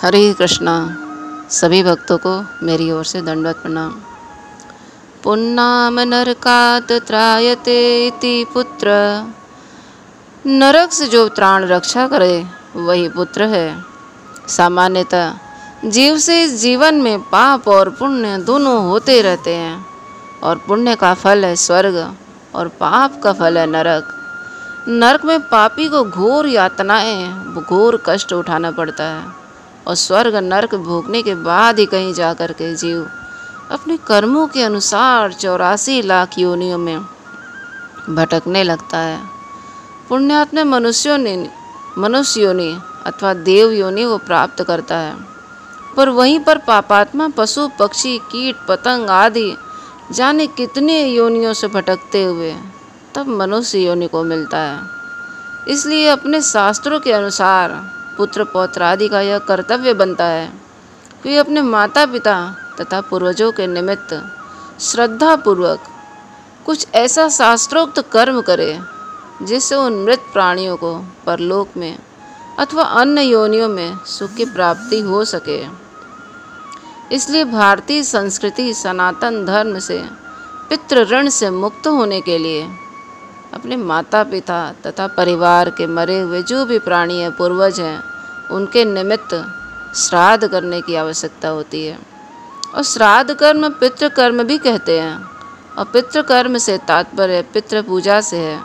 हरे कृष्णा। सभी भक्तों को मेरी ओर से दंडवत प्रणाम। पुन्नाम नरकात त्रायते इति पुत्र। नरक से जो त्राण रक्षा करे वही पुत्र है। सामान्यतः जीव से इस जीवन में पाप और पुण्य दोनों होते रहते हैं, और पुण्य का फल है स्वर्ग और पाप का फल है नरक। नरक में पापी को घोर यातनाएं, घोर कष्ट उठाना पड़ता है, और स्वर्ग नरक भोगने के बाद ही कहीं जा कर के जीव अपने कर्मों के अनुसार 84 लाख योनियों में भटकने लगता है। पुण्यात्मा मनुष्य योनि अथवा देव योनि को प्राप्त करता है, पर वहीं पर पापात्मा पशु पक्षी कीट पतंग आदि जाने कितने योनियों से भटकते हुए तब मनुष्य योनि को मिलता है। इसलिए अपने शास्त्रों के अनुसार पुत्र पौत्र आदि का यह कर्तव्य बनता है कि अपने माता पिता तथा पूर्वजों के निमित्त श्रद्धापूर्वक कुछ ऐसा शास्त्रोक्त कर्म करे जिससे उन मृत प्राणियों को परलोक में अथवा अन्य योनियों में सुख की प्राप्ति हो सके। इसलिए भारतीय संस्कृति सनातन धर्म से पितृ ऋण से मुक्त होने के लिए अपने माता पिता तथा परिवार के मरे हुए जो भी प्राणी हैं, पूर्वज हैं, उनके निमित्त श्राद्ध करने की आवश्यकता होती है। और श्राद्ध कर्म पितृ कर्म भी कहते हैं, और पितृ कर्म से तात्पर्य पितृ पूजा से है।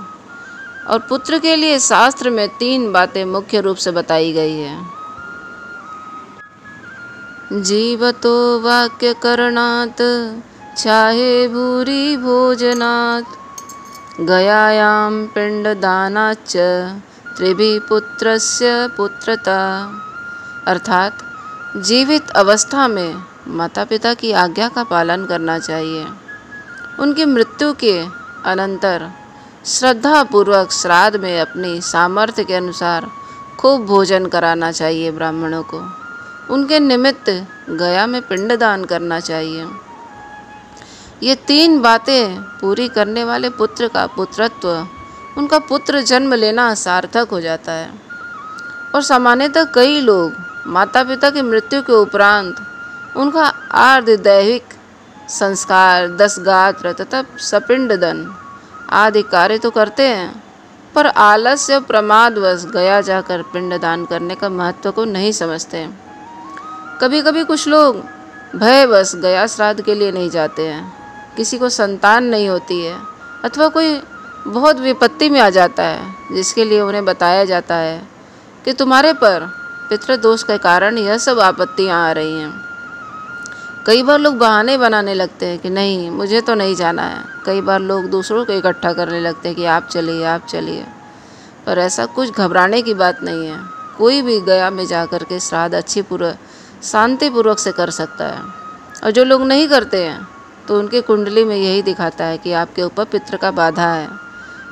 और पुत्र के लिए शास्त्र में 3 बातें मुख्य रूप से बताई गई है। जीवतो वाक्य करणात् चाहे भूरि भोजनात् गयायां पिंडदानाच्च त्रिभि पुत्रस्य पुत्रता। अर्थात जीवित अवस्था में माता पिता की आज्ञा का पालन करना चाहिए। उनकी मृत्यु के अनंतर श्रद्धापूर्वक श्राद्ध में अपनी सामर्थ्य के अनुसार खूब भोजन कराना चाहिए ब्राह्मणों को। उनके निमित्त गया में पिंडदान करना चाहिए। ये 3 बातें पूरी करने वाले पुत्र का पुत्रत्व, उनका पुत्र जन्म लेना सार्थक हो जाता है। और सामान्यतः कई लोग माता पिता की मृत्यु के उपरांत उनका आर्ध दैहिक संस्कार, 10 गात्र तथा सपिंडदन आदि कार्य तो करते हैं, पर आलस्य और प्रमादवश गया जाकर पिंडदान करने का महत्व को नहीं समझते। कभी कभी कुछ लोग भयवश गया श्राद्ध के लिए नहीं जाते हैं। किसी को संतान नहीं होती है अथवा कोई बहुत विपत्ति में आ जाता है, जिसके लिए उन्हें बताया जाता है कि तुम्हारे पर पितृदोष के कारण यह सब आपत्तियां आ रही हैं। कई बार लोग बहाने बनाने लगते हैं कि नहीं, मुझे तो नहीं जाना है। कई बार लोग दूसरों को इकट्ठा करने लगते हैं कि आप चलिए आप चलिए, पर ऐसा कुछ घबराने की बात नहीं है। कोई भी गया में जा कर के श्राद्ध अच्छी शांतिपूर्वक से कर सकता है। और जो लोग नहीं करते हैं तो उनकी कुंडली में यही दिखाता है कि आपके ऊपर पितृ का बाधा है,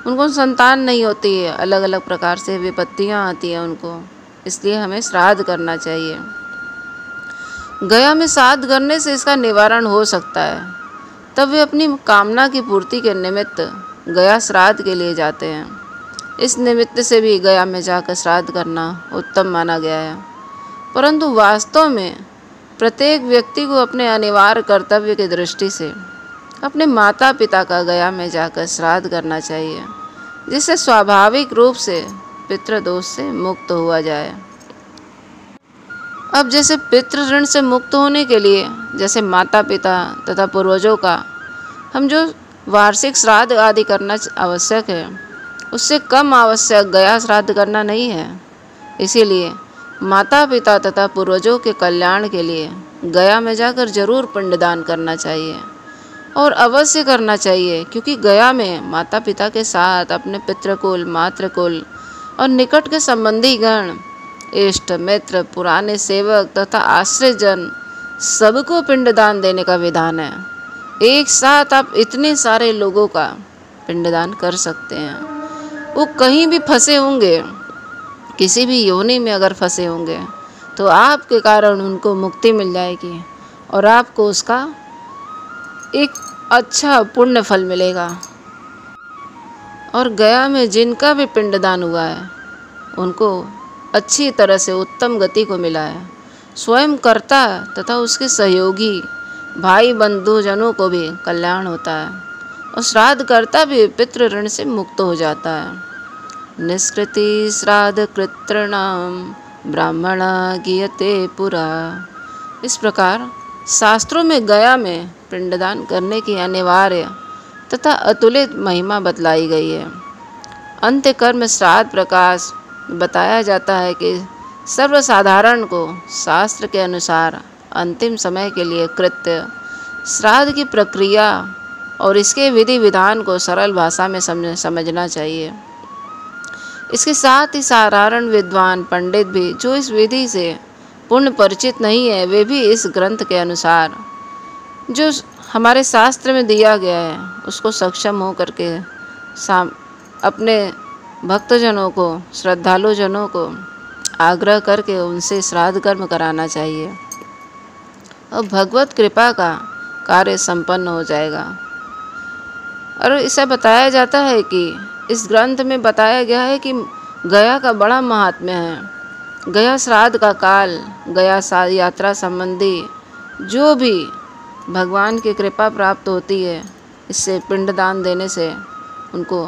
उनको संतान नहीं होती है, अलग अलग प्रकार से विपत्तियां आती हैं उनको। इसलिए हमें श्राद्ध करना चाहिए। गया में श्राद्ध करने से इसका निवारण हो सकता है। तब वे अपनी कामना की पूर्ति के निमित्त गया श्राद्ध के लिए जाते हैं। इस निमित्त से भी गया में जाकर श्राद्ध करना उत्तम माना गया है। परंतु वास्तव में प्रत्येक व्यक्ति को अपने अनिवार्य कर्तव्य की दृष्टि से अपने माता पिता का गया में जाकर श्राद्ध करना चाहिए, जिससे स्वाभाविक रूप से पितृदोष से मुक्त हुआ जाए। अब जैसे पितृ ऋण से मुक्त होने के लिए जैसे माता पिता तथा पूर्वजों का हम जो वार्षिक श्राद्ध आदि करना आवश्यक है, उससे कम आवश्यक गया श्राद्ध करना नहीं है। इसीलिए माता पिता तथा पूर्वजों के कल्याण के लिए गया में जाकर जरूर पिंडदान करना चाहिए, और अवश्य करना चाहिए, क्योंकि गया में माता पिता के साथ अपने पितृकुल, मातृकुल और निकट के संबंधी गण, इष्ट मित्र, पुराने सेवक तथा आश्रित जन सबको पिंडदान देने का विधान है। एक साथ आप इतने सारे लोगों का पिंडदान कर सकते हैं। वो कहीं भी फंसे होंगे, किसी भी योनि में अगर फंसे होंगे, तो आपके कारण उनको मुक्ति मिल जाएगी और आपको उसका एक अच्छा पुण्य फल मिलेगा। और गया में जिनका भी पिंडदान हुआ है उनको अच्छी तरह से उत्तम गति को मिला है, स्वयं कर्ता तथा उसके सहयोगी भाई बंधुजनों को भी कल्याण होता है और श्राद्ध कर्ता भी पितृ ऋण से मुक्त हो जाता है। निष्कृति श्राद्ध कृतृणाम ब्राह्मण गीयते पुरा। इस प्रकार शास्त्रों में गया में पिंडदान करने की अनिवार्य तथा अतुलित महिमा बतलाई गई है। अंत्य कर्म श्राद्ध प्रकाश बताया जाता है कि सर्वसाधारण को शास्त्र के अनुसार अंतिम समय के लिए कृत्य श्राद्ध की प्रक्रिया और इसके विधि विधान को सरल भाषा में समझना चाहिए। इसके साथ ही साधारण विद्वान पंडित भी जो इस विधि से पूर्ण परिचित नहीं है, वे भी इस ग्रंथ के अनुसार जो हमारे शास्त्र में दिया गया है उसको सक्षम हो करके अपने भक्तजनों को, श्रद्धालुजनों को आग्रह करके उनसे श्राद्ध कर्म कराना चाहिए और भगवत कृपा का कार्य संपन्न हो जाएगा। और इसे बताया जाता है कि इस ग्रंथ में बताया गया है कि गया का बड़ा महात्म्य है। गया श्राद्ध का काल, गया यात्रा संबंधी जो भी भगवान की कृपा प्राप्त होती है, इससे पिंडदान देने से उनको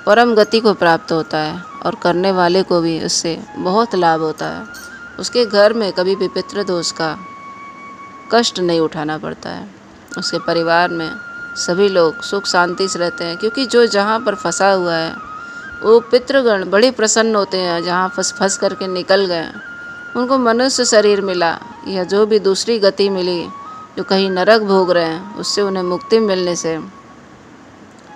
परम गति को प्राप्त होता है और करने वाले को भी उससे बहुत लाभ होता है। उसके घर में कभी भी पितृदोष का कष्ट नहीं उठाना पड़ता है। उसके परिवार में सभी लोग सुख शांति से रहते हैं, क्योंकि जो जहाँ पर फंसा हुआ है वो पितृगण बड़े प्रसन्न होते हैं। जहाँ फंस करके निकल गए, उनको मनुष्य शरीर मिला या जो भी दूसरी गति मिली, जो कहीं नरक भोग रहे हैं, उससे उन्हें मुक्ति मिलने से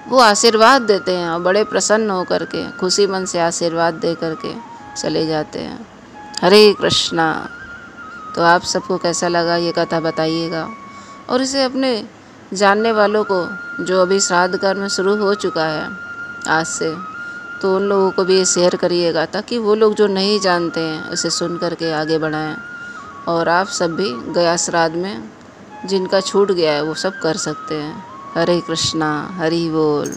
वो आशीर्वाद देते हैं और बड़े प्रसन्न होकर के खुशी मन से आशीर्वाद दे करके चले जाते हैं। हरे कृष्णा। तो आप सबको कैसा लगा ये कथा बताइएगा और इसे अपने जानने वालों को, जो अभी श्राद्ध कर्म शुरू हो चुका है आज से, तो उन लोगों को भी ये शेयर करिएगा ताकि वो लोग जो नहीं जानते हैं उसे सुन करके आगे बढ़ाएं। और आप सब भी गया श्राद्ध में जिनका छूट गया है वो सब कर सकते हैं। हरे कृष्णा। हरि बोल।